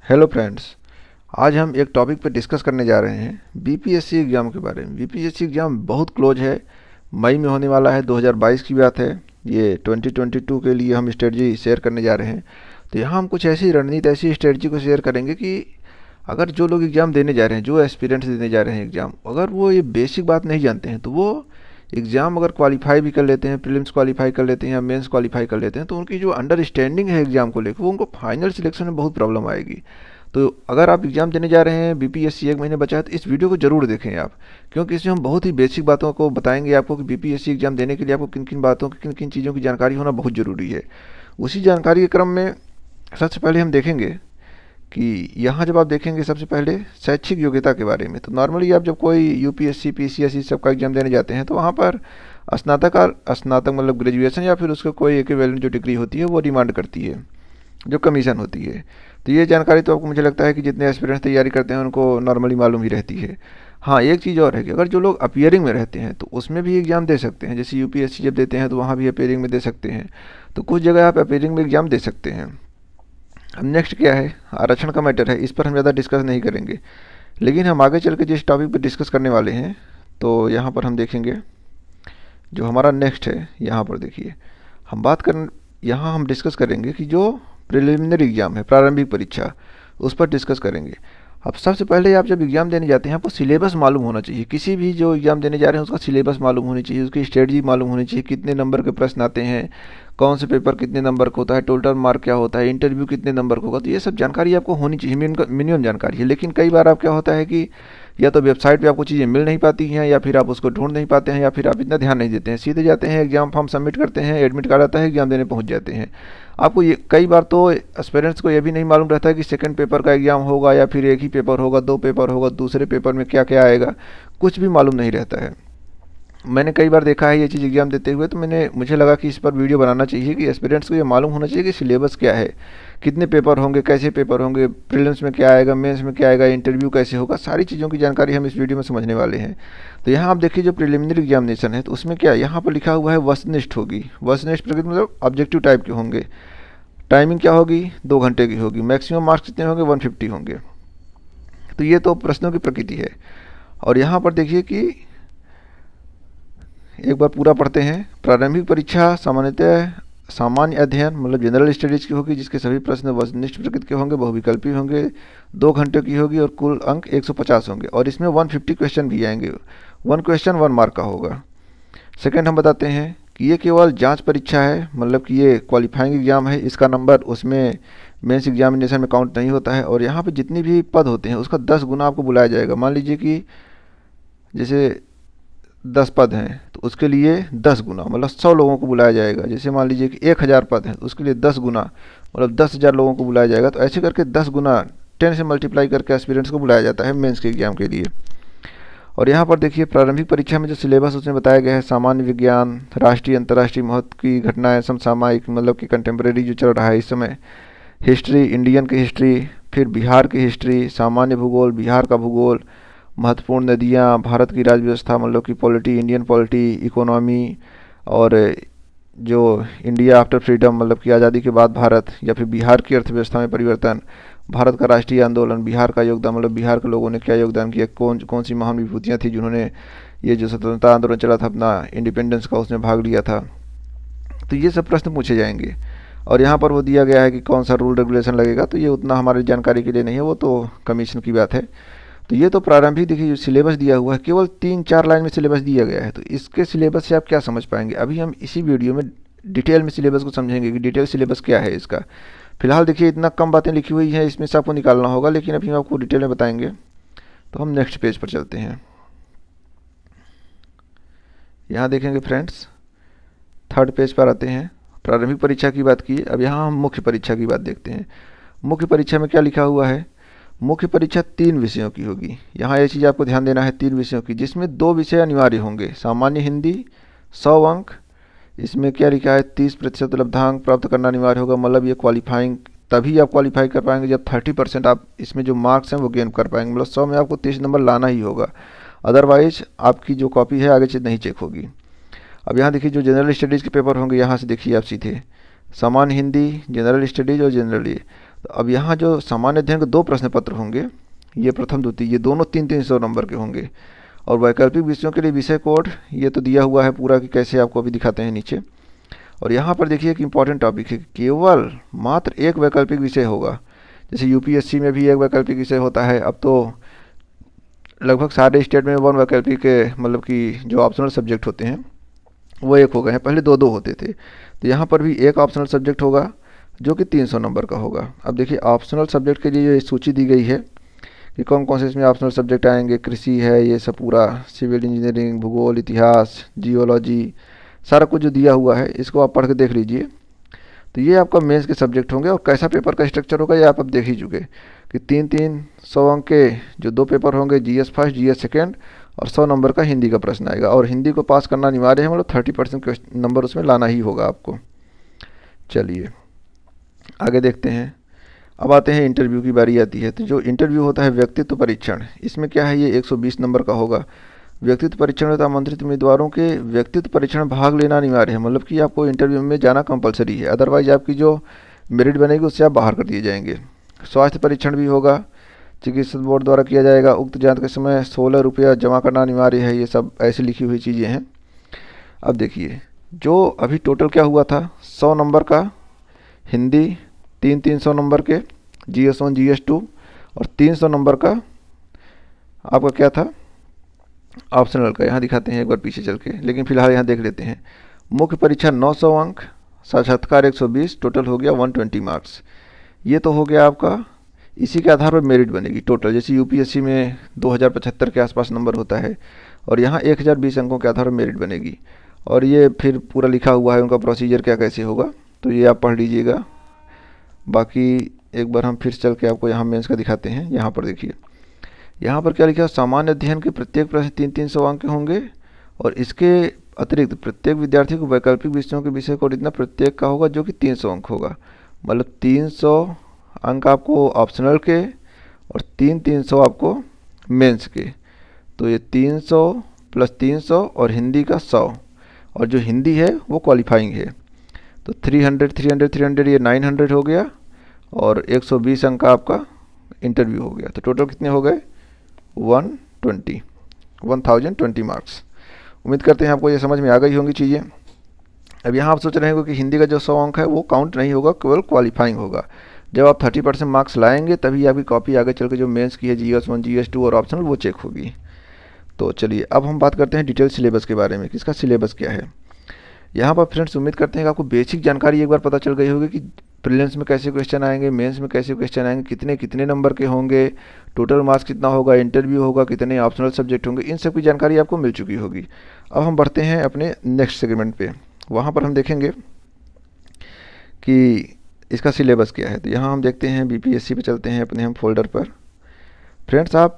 Hello friends. आज हम एक टॉपिक पर डिस्कस करने जा रहे हैं बीपीएससी एग्ज़ाम के बारे में। बीपीएससी एग्ज़ाम बहुत क्लोज है, मई में होने वाला है। 2022 की बात है, ये 2022 के लिए हम स्ट्रेटजी शेयर करने जा रहे हैं। तो यहाँ हम कुछ ऐसी रणनीति, ऐसी स्ट्रेटजी को शेयर करेंगे कि अगर जो लोग एग्ज़ाम देने जा रहे हैं, जो एस्पिरेंट्स देने जा रहे हैं एग्ज़ाम, अगर वो ये बेसिक बात नहीं जानते हैं तो वो एग्ज़ाम अगर क्वालिफाई भी कर लेते हैं, प्रीलिम्स क्वालिफाई कर लेते हैं या मेंस क्वालिफाई कर लेते हैं, तो उनकी जो अंडरस्टैंडिंग है एग्ज़ाम को लेकर, वो उनको फाइनल सिलेक्शन में बहुत प्रॉब्लम आएगी। तो अगर आप एग्ज़ाम देने जा रहे हैं, बीपीएससी एक महीने बचा है, तो इस वीडियो को ज़रूर देखें आप, क्योंकि इसमें हम बहुत ही बेसिक बातों को बताएंगे आपको कि बीपीएससी एग्ज़ाम देने के लिए आपको किन किन बातों की, किन किन चीज़ों की जानकारी होना बहुत ज़रूरी है। उसी जानकारी के क्रम में सबसे पहले हम देखेंगे कि यहाँ जब आप देखेंगे सबसे पहले शैक्षिक योग्यता के बारे में। तो नॉर्मली आप जब कोई यूपीएससी पीसीएससी सब का एग्ज़ाम देने जाते हैं तो वहाँ पर स्नातक मतलब ग्रेजुएशन या फिर उसका कोई इक्विवेलेंट जो डिग्री होती है वो डिमांड करती है, जो कमीशन होती है। तो ये जानकारी तो आपको, मुझे लगता है कि जितने एस्पिरेंट्स तैयारी करते हैं उनको नॉर्मली मालूम ही रहती है। हाँ, एक चीज़ और है कि अगर जो लोग अपीयरिंग में रहते हैं तो उसमें भी एग्ज़ाम दे सकते हैं। जैसे यूपीएससी जब देते हैं तो वहाँ भी अपीयरिंग में दे सकते हैं। तो कुछ जगह आप अपीयरिंग में एग्ज़ाम दे सकते हैं। अब नेक्स्ट क्या है, आरक्षण का मैटर है। इस पर हम ज़्यादा डिस्कस नहीं करेंगे, लेकिन हम आगे चल के जिस टॉपिक पर डिस्कस करने वाले हैं तो यहाँ पर हम देखेंगे जो हमारा नेक्स्ट है। यहाँ पर देखिए, यहाँ हम डिस्कस करेंगे कि जो प्रिलिमिनरी एग्ज़ाम है, प्रारंभिक परीक्षा, उस पर डिस्कस करेंगे। अब सबसे पहले आप जब एग्ज़ाम देने जाते हैं आपको सिलेबस मालूम होना चाहिए। किसी भी जो एग्ज़ाम देने जा रहे हैं उसका सिलेबस मालूम होनी चाहिए, उसकी स्ट्रेटजी मालूम होनी चाहिए, कितने नंबर के प्रश्न आते हैं, कौन से पेपर कितने नंबर का होता है, टोटल मार्क क्या होता है, इंटरव्यू कितने नंबर का होगा। तो ये सब जानकारी आपको होनी चाहिए, मिनिमम जानकारी है। लेकिन कई बार आप क्या होता है कि या तो वेबसाइट पे आपको चीज़ें मिल नहीं पाती हैं, या फिर आप उसको ढूंढ नहीं पाते हैं, या फिर आप इतना ध्यान नहीं देते हैं, सीधे जाते हैं, एग्ज़ाम फॉर्म सबमिट करते हैं, एडमिट कार्ड आता है, एग्ज़ाम देने पहुंच जाते हैं। आपको ये कई बार तो एस्पिरेंट्स को ये भी नहीं मालूम रहता है कि सेकंड पेपर का एग्ज़ाम होगा या फिर एक ही पेपर होगा, दो पेपर होगा, दूसरे पेपर में क्या क्या आएगा, कुछ भी मालूम नहीं रहता है। मैंने कई बार देखा है ये चीज़ एग्ज़ाम देते हुए, तो मुझे लगा कि इस पर वीडियो बनाना चाहिए कि एस्पिरेंट्स को ये मालूम होना चाहिए कि सिलेबस क्या है, कितने पेपर होंगे, कैसे पेपर होंगे, प्रीलिम्स में क्या आएगा, मेंस में क्या आएगा, इंटरव्यू कैसे होगा, सारी चीज़ों की जानकारी हम इस वीडियो में समझने वाले हैं। तो यहाँ आप देखिए जो प्रिलिमिनरी एग्जामिनेशन है तो उसमें क्या, यहाँ पर लिखा हुआ है वस्तुनिष्ठ होगी। वस्तुनिष्ठ प्रकृति मतलब ऑब्जेक्टिव टाइप के होंगे। टाइमिंग क्या होगी, 2 घंटे की होगी। मैक्सिमम मार्क्स कितने होंगे, 150 होंगे। तो ये तो प्रश्नों की प्रकृति है। और यहाँ पर देखिए कि एक बार पूरा पढ़ते हैं। प्रारंभिक परीक्षा सामान्यतः सामान्य अध्ययन मतलब जनरल स्टडीज़ की होगी, जिसके सभी प्रश्न वस्तुनिष्ठ प्रकृति के होंगे, बहुविकल्पी होंगे, 2 घंटे की होगी और कुल अंक 150 होंगे। और इसमें 150 क्वेश्चन भी आएंगे। 1 क्वेश्चन 1 मार्क का होगा। सेकेंड हम बताते हैं कि ये केवल जांच परीक्षा है, मतलब कि ये क्वालिफाइंग एग्ज़ाम है। इसका नंबर उसमें मेंस एग्जामिनेशन में काउंट नहीं होता है। और यहाँ पे जितनी भी पद होते हैं उसका 10 गुना आपको बुलाया जाएगा। मान लीजिए कि जैसे 10 पद हैं तो उसके लिए 10 गुना मतलब 100 लोगों को बुलाया जाएगा। जैसे मान लीजिए कि 1000 पद हैं तो उसके लिए 10 गुना मतलब 10,000 लोगों को बुलाया जाएगा। तो ऐसे करके 10 गुना 10 से मल्टीप्लाई करके एस्पिरेंट्स को बुलाया जाता है मेंस के एग्ज़ाम के लिए। और यहाँ पर देखिए प्रारंभिक परीक्षा में जो सिलेबस उसमें बताया गया है, सामान्य विज्ञान, राष्ट्रीय अंतर्राष्ट्रीय महत्व की घटनाएं, समसामयिक मतलब कि कंटेम्प्रेरी जो चल रहा है इस समय, हिस्ट्री, इंडियन की हिस्ट्री, फिर बिहार की हिस्ट्री, सामान्य भूगोल, बिहार का भूगोल, महत्वपूर्ण नदियाँ, भारत की राज्य व्यवस्था मतलब कि पॉलिटी, इंडियन पॉलिटी, इकोनॉमी, और जो इंडिया आफ्टर फ्रीडम मतलब कि आज़ादी के बाद भारत, या फिर बिहार की अर्थव्यवस्था में परिवर्तन, भारत का राष्ट्रीय आंदोलन, बिहार का योगदान मतलब बिहार के लोगों ने क्या योगदान किया, कौन कौन सी महान विभूतियाँ थी जिन्होंने ये जो स्वतंत्रता आंदोलन चला था अपना इंडिपेंडेंस का, उसमें भाग लिया था। तो ये सब प्रश्न पूछे जाएंगे। और यहाँ पर वो दिया गया है कि कौन सा रूल रेगुलेशन लगेगा, तो ये उतना हमारी जानकारी के लिए नहीं है, वो तो कमीशन की बात है। तो ये तो प्रारंभिक देखिए जो सिलेबस दिया हुआ है, केवल 3-4 लाइन में सिलेबस दिया गया है। तो इसके सिलेबस से आप क्या समझ पाएंगे, अभी हम इसी वीडियो में डिटेल में सिलेबस को समझेंगे कि डिटेल सिलेबस क्या है इसका। फिलहाल देखिए इतना कम बातें लिखी हुई हैं, इसमें से आपको निकालना होगा, लेकिन अभी हम आपको डिटेल में बताएंगे। तो हम नेक्स्ट पेज पर चलते हैं। यहाँ देखेंगे फ्रेंड्स, 3rd पेज पर आते हैं। प्रारंभिक परीक्षा की बात की, अब यहाँ हम मुख्य परीक्षा की बात देखते हैं। मुख्य परीक्षा में क्या लिखा हुआ है, मुख्य परीक्षा 3 विषयों की होगी। यहाँ ये चीज़ आपको ध्यान देना है, 3 विषयों की, जिसमें 2 विषय अनिवार्य होंगे। सामान्य हिंदी 100 अंक, इसमें क्या लिखा है 30% लब्धांक प्राप्त करना अनिवार्य होगा। मतलब ये क्वालिफाइंग, तभी आप क्वालिफाई कर पाएंगे जब 30% आप इसमें जो मार्क्स हैं वो गेन कर पाएंगे। मतलब 100 में आपको 30 नंबर लाना ही होगा, अदरवाइज आपकी जो कॉपी है आगे से नहीं चेक होगी। अब यहाँ देखिए जो जनरल स्टडीज़ के पेपर होंगे, यहाँ से देखिए आप सीधे सामान्य हिंदी, जनरल स्टडीज़ और जनरल ये। तो अब यहाँ जो सामान्य अध्ययन के 2 प्रश्न पत्र होंगे, ये प्रथम द्वितीय, ये दोनों 300 नंबर के होंगे। और वैकल्पिक विषयों के लिए विषय कोड ये तो दिया हुआ है पूरा कि कैसे, आपको अभी दिखाते हैं नीचे। और यहाँ पर देखिए एक इम्पॉर्टेंट टॉपिक है, केवल मात्र एक वैकल्पिक विषय होगा। जैसे यूपीएससी में भी एक वैकल्पिक विषय होता है, अब तो लगभग सारे स्टेट में 1 वैकल्पिक के मतलब कि जो ऑप्शनल सब्जेक्ट होते हैं वो 1 हो गए हैं, पहले 2 होते थे। तो यहाँ पर भी एक ऑप्शनल सब्जेक्ट होगा जो कि 300 नंबर का होगा। अब देखिए ऑप्शनल सब्जेक्ट के लिए ये सूची दी गई है कि कौन कौन से इसमें ऑप्शनल सब्जेक्ट आएंगे। कृषि है, ये सब पूरा, सिविल इंजीनियरिंग, भूगोल, इतिहास, जियोलॉजी, सारा कुछ जो दिया हुआ है इसको आप पढ़ के देख लीजिए। तो ये आपका मेंस के सब्जेक्ट होंगे। और कैसा पेपर का स्ट्रक्चर होगा ये आप अब देख ही चुके कि 300 अंक के जो 2 पेपर होंगे, जीएस फर्स्ट, जीएस सेकेंड, और 100 नंबर का हिंदी का प्रश्न आएगा। और हिंदी को पास करना अनिवार्य है, मतलब 30% नंबर उसमें लाना ही होगा आपको। चलिए आगे देखते हैं। अब आते हैं इंटरव्यू की बारी आती है। तो जो इंटरव्यू होता है व्यक्तित्व परीक्षण, इसमें क्या है, ये 120 नंबर का होगा। व्यक्तित्व परीक्षण में तो आमंत्रित उम्मीदवारों के व्यक्तित्व परीक्षण भाग लेना अनिवार्य है, मतलब कि आपको इंटरव्यू में जाना कंपलसरी है, अदरवाइज आपकी जो मेरिट बनेगी उससे आप बाहर कर दिए जाएंगे। स्वास्थ्य परीक्षण भी होगा, चिकित्सा बोर्ड द्वारा किया जाएगा। उक्त जांच के समय 16 रुपया जमा करना अनिवार्य है। ये सब ऐसी लिखी हुई चीज़ें हैं। अब देखिए जो अभी टोटल क्या हुआ था, 100 नंबर का हिंदी, 300 नंबर के GS1 GS2, और 300 नंबर का आपका क्या था, ऑप्शनल का। यहाँ दिखाते हैं एक बार पीछे चल के, लेकिन फिलहाल यहाँ देख लेते हैं। मुख्य परीक्षा 900 अंक, साक्षात्कार 120, टोटल हो गया 120 मार्क्स। ये तो हो गया आपका, इसी के आधार पर मेरिट बनेगी टोटल। जैसे यूपीएससी में 2075 के आसपास नंबर होता है, और यहाँ 1020 अंकों के आधार पर मेरिट बनेगी। और ये फिर पूरा लिखा हुआ है उनका प्रोसीजर क्या कैसे होगा, तो ये आप पढ़ लीजिएगा। बाकी एक बार हम फिर चल के आपको यहाँ मेंस का दिखाते हैं। यहाँ पर देखिए, यहाँ पर क्या लिखा है, सामान्य अध्ययन के प्रत्येक प्रश्न 300 अंक के होंगे, और इसके अतिरिक्त प्रत्येक विद्यार्थी को वैकल्पिक विषयों के विषय कोड इतना प्रत्येक का होगा जो कि 300 अंक होगा। मतलब 300 अंक आपको ऑप्शनल के, और 300 आपको मेंस के। तो ये 300 + 300 और हिंदी का 100, और जो हिंदी है वो क्वालिफाइंग है। तो 300 300 300 ये 900 हो गया, और 120 अंक का आपका इंटरव्यू हो गया। तो टोटल कितने हो गए, 1020 मार्क्स। उम्मीद करते हैं आपको ये समझ में आ गई होंगी चीज़ें। अब यहाँ आप सोच रहे होंगे कि हिंदी का जो 100 अंक है वो काउंट नहीं होगा, केवल क्वालिफाइंग होगा। जब आप 30% मार्क्स लाएंगे तभी आपकी कॉपी आगे चल के जो मेंस की है GS1 GS2 और ऑप्शनल वो चेक होगी। तो चलिए अब हम बात करते हैं डिटेल सिलेबस के बारे में, किसका सिलेबस क्या है। यहाँ पर फ्रेंड्स उम्मीद करते हैं कि आपको बेसिक जानकारी एक बार पता चल गई होगी कि प्रीलिम्स में कैसे क्वेश्चन आएंगे, मेंस में कैसे क्वेश्चन आएंगे, कितने कितने नंबर के होंगे, टोटल मार्क्स कितना होगा, इंटरव्यू होगा, कितने ऑप्शनल सब्जेक्ट होंगे, इन सब की जानकारी आपको मिल चुकी होगी। अब हम बढ़ते हैं अपने नेक्स्ट सेगमेंट पे। वहाँ पर हम देखेंगे कि इसका सिलेबस क्या है। तो यहाँ हम देखते हैं बीपीएससी पे चलते हैं अपने हम फोल्डर पर। फ्रेंड्स आप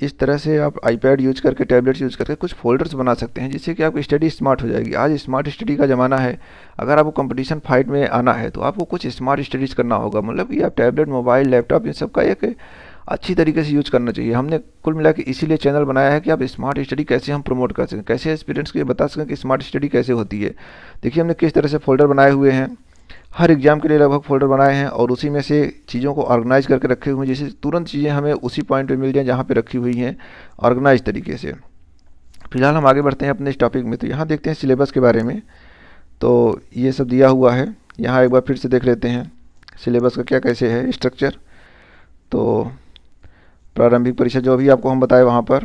इस तरह से आप आईपैड यूज करके, टैबलेट्स यूज करके कुछ फोल्डर्स बना सकते हैं, जिससे कि आपकी स्टडी स्मार्ट हो जाएगी। आज स्मार्ट स्टडी का ज़माना है। अगर आपको कंपटीशन फाइट में आना है तो आपको कुछ स्मार्ट स्टडीज़ करना होगा, मतलब कि आप टैबलेट, मोबाइल, लैपटॉप, इन सब का एक अच्छी तरीके से यूज करना चाहिए। हमने कुल मिला के इसीलिए चैनल बनाया है कि आप स्मार्ट स्टडी कैसे हम प्रमोट कर सकें, कैसे स्टूडेंट्स को ये बता सकें कि स्मार्ट स्टडी कैसे होती है। देखिए हमने किस तरह से फोल्डर बनाए हुए हैं, हर एग्ज़ाम के लिए लगभग फोल्डर बनाए हैं, और उसी में से चीज़ों को ऑर्गेनाइज करके रखे हुए हैं, जिससे तुरंत चीज़ें हमें उसी पॉइंट पे मिल जाएं जहाँ पे रखी हुई हैं ऑर्गेनाइज तरीके से। फिलहाल हम आगे बढ़ते हैं अपने इस टॉपिक में। तो यहाँ देखते हैं सिलेबस के बारे में। तो ये सब दिया हुआ है, यहाँ एक बार फिर से देख लेते हैं सिलेबस का क्या कैसे है स्ट्रक्चर। तो प्रारंभिक परीक्षा जो अभी आपको हम बताए वहाँ पर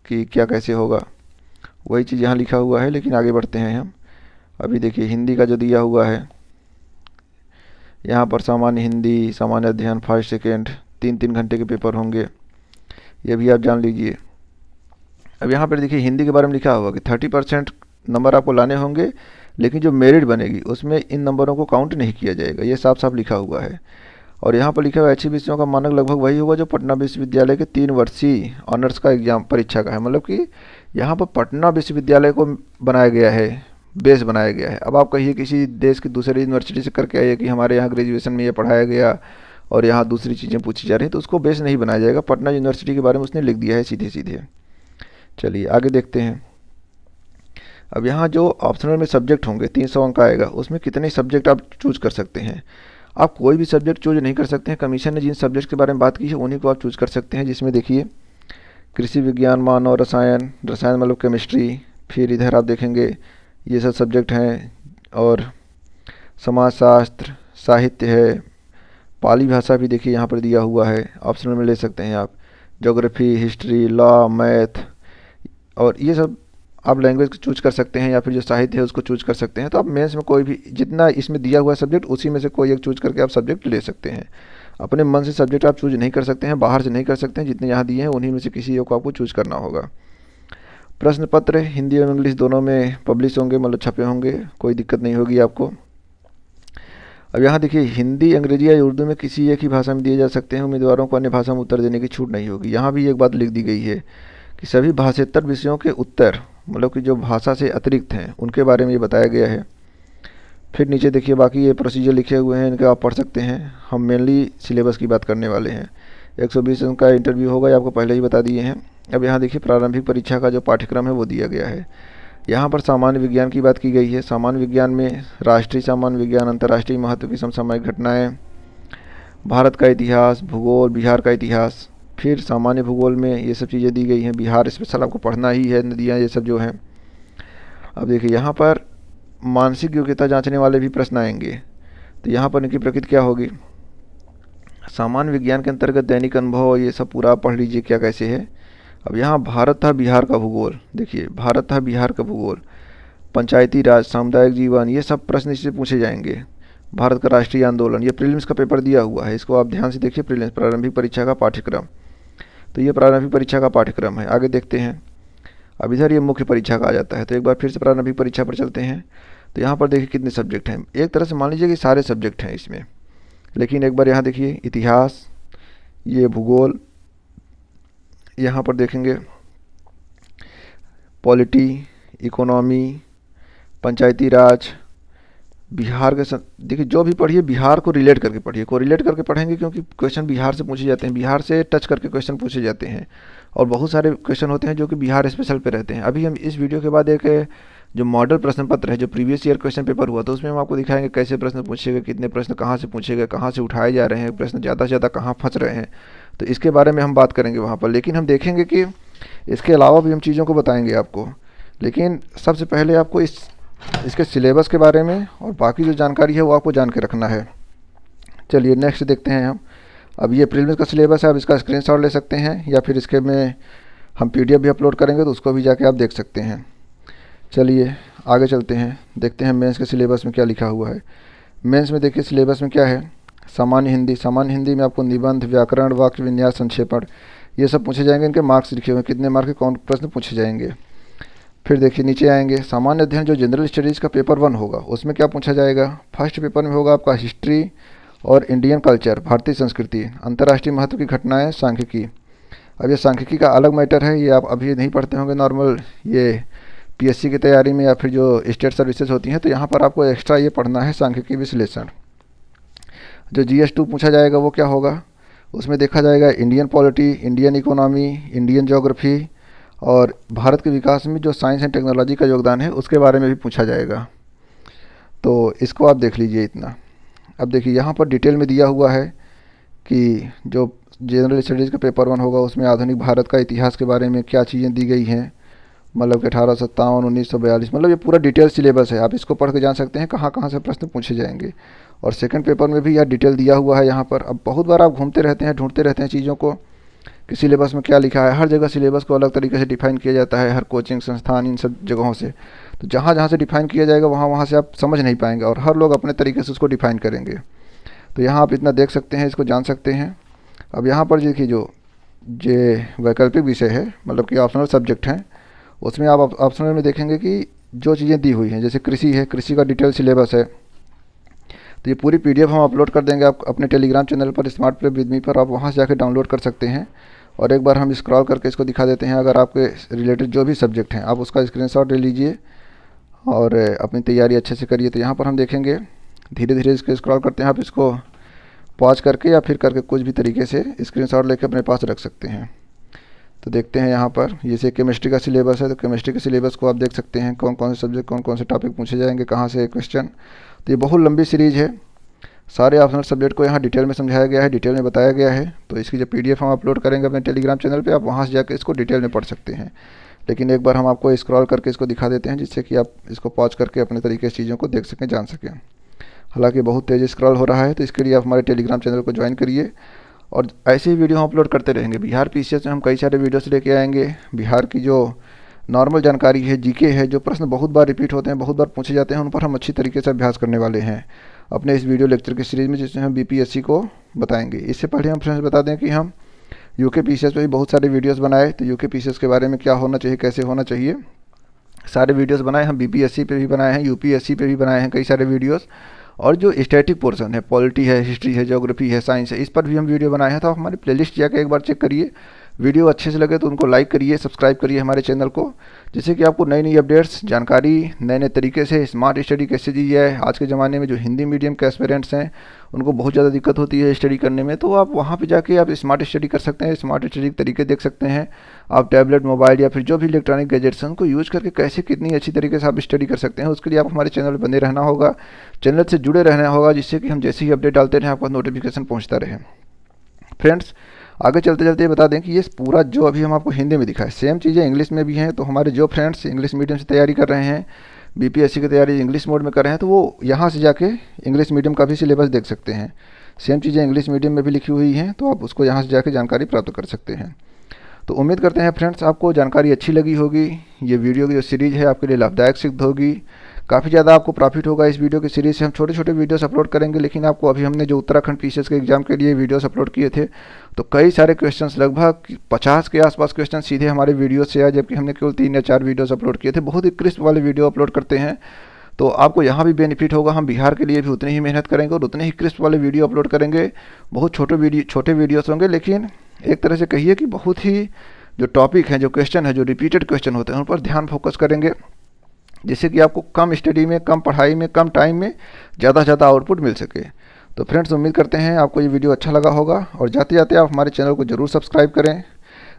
कि क्या कैसे होगा, वही चीज़ यहाँ लिखा हुआ है, लेकिन आगे बढ़ते हैं हम। अभी देखिए हिंदी का जो दिया हुआ है, यहाँ पर सामान्य हिंदी, सामान्य अध्ययन फर्स्ट सेकेंड, 3 घंटे के पेपर होंगे, ये भी आप जान लीजिए। अब यहाँ पर देखिए हिंदी के बारे में लिखा हुआ कि 30% नंबर आपको लाने होंगे, लेकिन जो मेरिट बनेगी उसमें इन नंबरों को काउंट नहीं किया जाएगा, ये साफ साफ लिखा हुआ है। और यहाँ पर लिखा हुआ ऐच्छिक विषयों का मानक लगभग वही होगा जो पटना विश्वविद्यालय के 3 वर्षीय ऑनर्स का एग्जाम परीक्षा का है। मतलब कि यहाँ पर पटना विश्वविद्यालय को बनाया गया है, बेस बनाया गया है। अब आप कहिए किसी देश की दूसरी यूनिवर्सिटी से करके आइए कि हमारे यहाँ ग्रेजुएशन में ये पढ़ाया गया और यहाँ दूसरी चीज़ें पूछी जा रही हैं, तो उसको बेस नहीं बनाया जाएगा। पटना यूनिवर्सिटी के बारे में उसने लिख दिया है सीधे सीधे। चलिए आगे देखते हैं। अब यहाँ जो ऑप्शनल में सब्जेक्ट होंगे 300 अंक आएगा, उसमें कितने सब्जेक्ट आप चूज कर सकते हैं। आप कोई भी सब्जेक्ट चूज नहीं कर सकते हैं। कमीशन ने जिन सब्जेक्ट के बारे में बात की है उन्हीं को आप चूज कर सकते हैं, जिसमें देखिए कृषि विज्ञान, मानव रसायन, रसायन मतलब केमिस्ट्री, फिर इधर आप देखेंगे ये सब सब्जेक्ट हैं, और समाजशास्त्र, साहित्य है, पाली भाषा भी देखिए यहाँ पर दिया हुआ है, ऑप्शनल में ले सकते हैं आप, ज्योग्राफी, हिस्ट्री, लॉ, मैथ, और ये सब आप लैंग्वेज चूज कर सकते हैं, या फिर जो साहित्य है उसको चूज कर सकते हैं। तो आप मेंस में कोई भी जितना इसमें दिया हुआ सब्जेक्ट उसी में से कोई एक चूज करके आप सब्जेक्ट ले सकते हैं। अपने मन से सब्जेक्ट आप चूज नहीं कर सकते हैं, बाहर से नहीं कर सकते हैं, जितने यहाँ दिए हैं उन्हीं में से किसी एक को आपको चूज करना होगा। प्रश्न पत्र हिंदी और इंग्लिश दोनों में पब्लिश होंगे, मतलब छपे होंगे, कोई दिक्कत नहीं होगी आपको। अब यहाँ देखिए हिंदी, अंग्रेजी या उर्दू में किसी एक ही भाषा में दिए जा सकते हैं, उम्मीदवारों को अन्य भाषा में उत्तर देने की छूट नहीं होगी। यहाँ भी एक बात लिख दी गई है कि सभी भाषेतर विषयों के उत्तर, मतलब कि जो भाषा से अतिरिक्त हैं उनके बारे में ये बताया गया है। फिर नीचे देखिए बाकी ये प्रोसीजर लिखे हुए हैं, इनके आप पढ़ सकते हैं। हम मेनली सिलेबस की बात करने वाले हैं। 120 अंक का इंटरव्यू होगा, ये आपको पहले ही बता दिए हैं। अब यहाँ देखिए प्रारंभिक परीक्षा का जो पाठ्यक्रम है वो दिया गया है। यहाँ पर सामान्य विज्ञान की बात की गई है। सामान्य विज्ञान में राष्ट्रीय सामान्य विज्ञान, अंतर्राष्ट्रीय महत्व की समसामयिक घटनाएं, भारत का इतिहास, भूगोल, बिहार का इतिहास। फिर सामान्य भूगोल में ये सब चीज़ें दी गई हैं। बिहार स्पेशल आपको पढ़ना ही है, नदियाँ ये सब जो हैं। अब देखिए यहाँ पर मानसिक योग्यता जांचने वाले भी प्रश्न आएंगे। तो यहाँ पर इनकी प्रकृति क्या होगी। सामान्य विज्ञान के अंतर्गत दैनिक अनुभव, ये सब पूरा पढ़ लीजिए क्या कैसे है। अब यहाँ भारत था बिहार का भूगोल, देखिए भारत था बिहार का भूगोल, पंचायती राज, सामुदायिक जीवन, ये सब प्रश्न इससे पूछे जाएंगे। भारत का राष्ट्रीय आंदोलन, ये प्रीलिम्स का पेपर दिया हुआ है, इसको आप ध्यान से देखिए। प्रीलिम्स प्रारंभिक परीक्षा का पाठ्यक्रम, तो ये प्रारंभिक परीक्षा का पाठ्यक्रम है। आगे देखते हैं। अब इधर ये मुख्य परीक्षा का आ जाता है। तो एक बार फिर से प्रारंभिक परीक्षा पर चलते हैं। तो यहाँ पर देखिए कितने सब्जेक्ट हैं। एक तरह से मान लीजिए कि सारे सब्जेक्ट हैं इसमें, लेकिन एक बार यहाँ देखिए इतिहास, ये भूगोल, यहाँ पर देखेंगे पॉलिटी, इकोनॉमी, पंचायती राज, बिहार के देखिए जो भी पढ़िए बिहार को रिलेट करके पढ़िए, को रिलेट करके पढ़ेंगे क्योंकि क्वेश्चन बिहार से पूछे जाते हैं, बिहार से टच करके क्वेश्चन पूछे जाते हैं। और बहुत सारे क्वेश्चन होते हैं जो कि बिहार स्पेशल पे रहते हैं। अभी हम इस वीडियो के बाद एक जो मॉडल प्रश्न पत्र है, जो प्रीवियस ईयर क्वेश्चन पेपर हुआ, तो उसमें हम आपको दिखाएंगे कैसे प्रश्न पूछे गए, कितने प्रश्न कहाँ से पूछे गए, कहाँ से उठाए जा रहे हैं, प्रश्न ज़्यादा से ज़्यादा कहाँ फंस रहे हैं। तो इसके बारे में हम बात करेंगे वहाँ पर। लेकिन हम देखेंगे कि इसके अलावा भी हम चीज़ों को बताएंगे आपको। लेकिन सबसे पहले आपको इसके सिलेबस के बारे में और बाकी जो जानकारी है वो आपको जान के रखना है। चलिए नेक्स्ट देखते हैं हम। अब ये प्रीलिम्स का सिलेबस है, आप इसका स्क्रीनशॉट ले सकते हैं, या फिर इसके में हम पीडीएफ भी अपलोड करेंगे तो उसको भी जाके आप देख सकते हैं। चलिए आगे चलते हैं, देखते हैं मेंस के सिलेबस में क्या लिखा हुआ है। मेंस में देखिए सिलेबस में क्या है। सामान्य हिंदी, सामान्य हिंदी में आपको निबंध, व्याकरण, वाक्य विन्यास, संक्षेपण, ये सब पूछे जाएंगे। इनके मार्क्स लिखे हुए हैं, कितने मार्क के कौन प्रश्न पूछे जाएंगे। फिर देखिए नीचे आएंगे, सामान्य अध्ययन जो जनरल स्टडीज़ का पेपर 1 होगा उसमें क्या पूछा जाएगा। फर्स्ट पेपर में होगा आपका हिस्ट्री और इंडियन कल्चर, भारतीय संस्कृति, अंतर्राष्ट्रीय महत्व की घटनाएं, सांख्यिकी। अब ये सांख्यिकी का अलग मैटर है, ये आप अभी नहीं पढ़ते होंगे नॉर्मल ये पीएससी की तैयारी में या फिर जो स्टेट सर्विसेज होती हैं, तो यहाँ पर आपको एक्स्ट्रा ये पढ़ना है सांख्यिकी विश्लेषण। जो GS2 पूछा जाएगा वो क्या होगा, उसमें देखा जाएगा Indian polity, Indian economy, Indian geography, और भारत के विकास में जो साइंस एंड टेक्नोलॉजी का योगदान है उसके बारे में भी पूछा जाएगा। तो इसको आप देख लीजिए इतना। अब देखिए यहाँ पर डिटेल में दिया हुआ है कि जो जनरल स्टडीज़ का पेपर 1 होगा उसमें आधुनिक भारत का इतिहास के बारे में क्या चीज़ें दी गई हैं, मतलब कि 1857, 1942, मतलब ये पूरा डिटेल सिलेबस है। आप इसको पढ़ के जान सकते हैं कहाँ कहाँ से प्रश्न पूछे जाएंगे। और सेकंड पेपर में भी यह डिटेल दिया हुआ है यहाँ पर। अब बहुत बार आप घूमते रहते हैं, ढूंढते रहते हैं चीज़ों को कि सिलेबस में क्या लिखा है। हर जगह सिलेबस को अलग तरीके से डिफाइन किया जाता है, हर कोचिंग संस्थान इन सब जगहों से। तो जहाँ जहाँ से डिफाइन किया जाएगा वहाँ वहाँ से आप समझ नहीं पाएंगे, और हर लोग अपने तरीके से उसको डिफाइन करेंगे। तो यहाँ आप इतना देख सकते हैं, इसको जान सकते हैं। अब यहाँ पर देखिए जो वैकल्पिक विषय है, मतलब कि ऑप्शनल सब्जेक्ट हैं, उसमें आप ऑप्शनल में देखेंगे कि जो चीज़ें दी हुई हैं, जैसे कृषि है, कृषि का डिटेल सिलेबस है। तो ये पूरी PDF हम अपलोड कर देंगे आप अपने टेलीग्राम चैनल पर, स्मार्ट प्ले विद मी पर, आप वहाँ से जाकर डाउनलोड कर सकते हैं। और एक बार हम स्क्रॉल करके इसको दिखा देते हैं। अगर आपके रिलेटेड जो भी सब्जेक्ट हैं आप उसका स्क्रीनशॉट ले लीजिए और अपनी तैयारी अच्छे से करिए। तो यहाँ पर हम देखेंगे, धीरे धीरे इसको स्क्रॉल करते हैं। आप इसको पॉज करके या फिर करके कुछ भी तरीके से स्क्रीनशॉट लेके अपने पास रख सकते हैं। तो देखते हैं यहाँ पर, जैसे केमिस्ट्री का सिलेबस है, तो केमिस्ट्री के सिलेबस को आप देख सकते हैं, कौन कौन से सब्जेक्ट, कौन कौन से टॉपिक पूछे जाएंगे, कहाँ से क्वेश्चन। तो ये बहुत लंबी सीरीज़ है। सारे ऑप्शनल सब्जेक्ट को यहाँ डिटेल में समझाया गया है, डिटेल में बताया गया है। तो इसकी जो PDF हम अपलोड करेंगे अपने टेलीग्राम चैनल पे, आप वहाँ से जाकर इसको डिटेल में पढ़ सकते हैं। लेकिन एक बार हम आपको स्क्रॉल करके इसको दिखा देते हैं, जिससे कि आप इसको पॉज करके अपने तरीके से चीज़ों को देख सकें, जान सकें। हालांकि बहुत तेज़ स्क्रॉल हो रहा है, तो इसके लिए आप हमारे टेलीग्राम चैनल को ज्वाइन करिए और ऐसे ही वीडियो हम अपलोड करते रहेंगे। बिहार PCS में हम कई सारे वीडियोस लेके आएंगे। बिहार की जो नॉर्मल जानकारी है, GK है, जो प्रश्न बहुत बार रिपीट होते हैं, बहुत बार पूछे जाते हैं, उन पर हम अच्छी तरीके से अभ्यास करने वाले हैं अपने इस वीडियो लेक्चर की सीरीज़ में, जिसमें हम BPSC को बताएंगे। इससे पहले हम फ्रेंड्स बता दें कि हम UK PCS पे भी बहुत सारे वीडियोस बनाए। तो UK PCS के बारे में क्या होना चाहिए, कैसे होना चाहिए, सारे वीडियोस बनाए। हम BPSC पे भी बनाए हैं, UPSC पे भी बनाए हैं कई सारे वीडियोस। और जो स्टैटिक पोर्शन है, पॉलिटी है, हिस्ट्री है, ज्योग्राफी है, साइंस है, इस पर भी हम वीडियो बनाए हैं। तो आप हमारी प्लेलिस्ट जाकर एक बार चेक करिए। वीडियो अच्छे से लगे तो उनको लाइक करिए, सब्सक्राइब करिए हमारे चैनल को, जिससे कि आपको नई नई अपडेट्स, जानकारी, नए नए तरीके से स्मार्ट स्टडी कैसे दी जाए। आज के ज़माने में जो हिंदी मीडियम के एस्पिरेंट्स हैं, उनको बहुत ज़्यादा दिक्कत होती है स्टडी करने में, तो आप वहाँ पे जाके आप स्मार्ट स्टडी कर सकते हैं, स्मार्ट स्टडी के तरीके देख सकते हैं। आप टैबलेट, मोबाइल या फिर जो भी इलेक्ट्रॉनिक गैजेट्स हैं, उनको यूज़ करके कैसे कितनी अच्छी तरीके से आप स्टडी कर सकते हैं। उसके लिए आप हमारे चैनल पर बने रहना होगा, चैनल से जुड़े रहना होगा, जिससे कि हम जैसे ही अपडेट डालते रहें आपको नोटिफिकेशन पहुँचता रहे। फ्रेंड्स, आगे चलते चलते बता दें कि ये पूरा जो अभी हम आपको हिंदी में दिखा है, सेम चीज़ें इंग्लिश में भी हैं। तो हमारे जो फ्रेंड्स इंग्लिश मीडियम से तैयारी कर रहे हैं, BPSC की तैयारी इंग्लिश मोड में कर रहे हैं, तो वो यहाँ से जाके इंग्लिश मीडियम का भी सिलेबस देख सकते हैं। सेम चीज़ें इंग्लिश मीडियम में भी लिखी हुई हैं, तो आप उसको यहाँ से जाके जानकारी प्राप्त कर सकते हैं। तो उम्मीद करते हैं फ्रेंड्स आपको जानकारी अच्छी लगी होगी। ये वीडियो की जो सीरीज़ है आपके लिए लाभदायक सिद्ध होगी। काफ़ी ज़्यादा आपको प्रॉफिट होगा इस वीडियो की सीरीज़ से। हम छोटे छोटे वीडियोस अपलोड करेंगे, लेकिन आपको अभी हमने जो उत्तराखंड PCS के एग्ज़ाम के लिए वीडियोस अपलोड किए थे, तो कई सारे क्वेश्चंस, लगभग 50 के आसपास क्वेश्चन सीधे हमारे वीडियो से आए, जबकि हमने केवल 3 या 4 वीडियोस अपलोड किए थे। बहुत ही क्रिस्प वाले वीडियो अपलोड करते हैं, तो आपको यहाँ भी बेनिफिट होगा। हम बिहार के लिए भी उतनी ही मेहनत करेंगे और उतने ही क्रिस्प वाले वीडियो अपलोड करेंगे। बहुत छोटे वीडियोस होंगे, लेकिन एक तरह से कहिए कि बहुत ही जो टॉपिक हैं, जो क्वेश्चन है, जो रिपीटेड क्वेश्चन होते हैं, उन पर ध्यान फोकस करेंगे, जिससे कि आपको कम स्टडी में, कम पढ़ाई में, कम टाइम में ज़्यादा से ज़्यादा आउटपुट मिल सके। तो फ्रेंड्स, उम्मीद करते हैं आपको ये वीडियो अच्छा लगा होगा, और जाते जाते आप हमारे चैनल को जरूर सब्सक्राइब करें,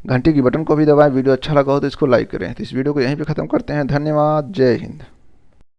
घंटी की बटन को भी दबाएं। वीडियो अच्छा लगा हो तो इसको लाइक करें। तो इस वीडियो को यहीं पे ख़त्म करते हैं। धन्यवाद। जय हिंद।